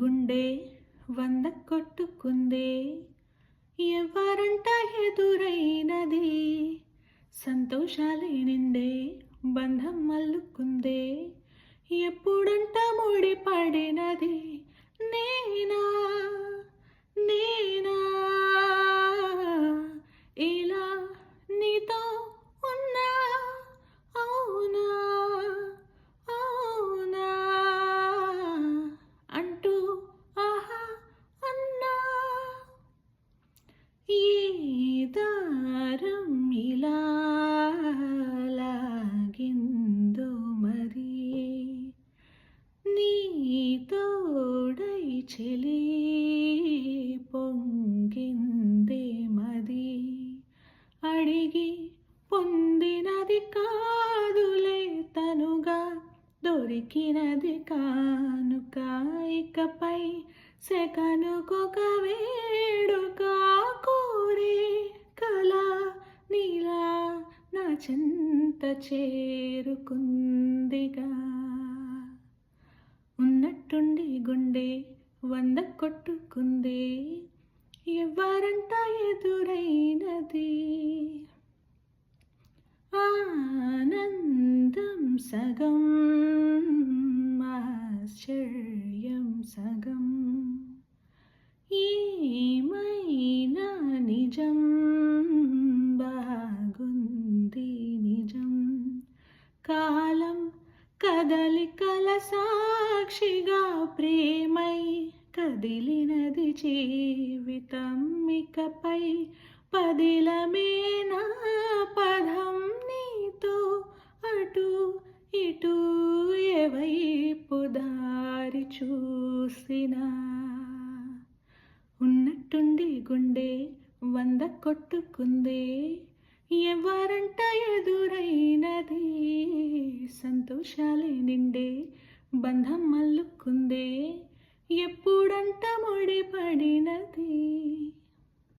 గుండె వంద కొట్టుకుందే, ఎవరంట ఎదురైనది, సంతోషాలే నిండే బంధం అల్లుకుందే, ఎప్పుడంట ముడిపడినది, నేనా నేనా ఇలా నీతో ఉన్నా, అవునా అవునా అంటూ ఆహా అన్నా, ఏ దారం ఇలా లాగిందో మరి, నీ తోడై చెలి పొంగిందే మది, అడిగి పొందినది కాదులే తనుగా దొరికినది కానుక, ఇకపై సెకనుకొక వేడుక, కోరే కల నీలా నా చెంత చేరుకుందిగా, ఉన్నట్టుండి గుండె వంద కొట్టుకుందే, ఎవరంట ఎదురైనది, ఆనందం సగం ఆశ్చర్యం సగం, ఏమైనా నిజం బాగుంది నిజం, కాలం కదలికల సాక్షిగా ప్రేమై కదిలినది జీవితం, ఇకపై పదిలమేనా పదం, నీతో అటు ఇటు ఏవైపు దారి చూసినా, ఉన్నట్టుండి గుండె వంద కొట్టుకుందే, ఎవరంట ఎదురైనది, సంతోషాలే నిండే బంధం అల్లు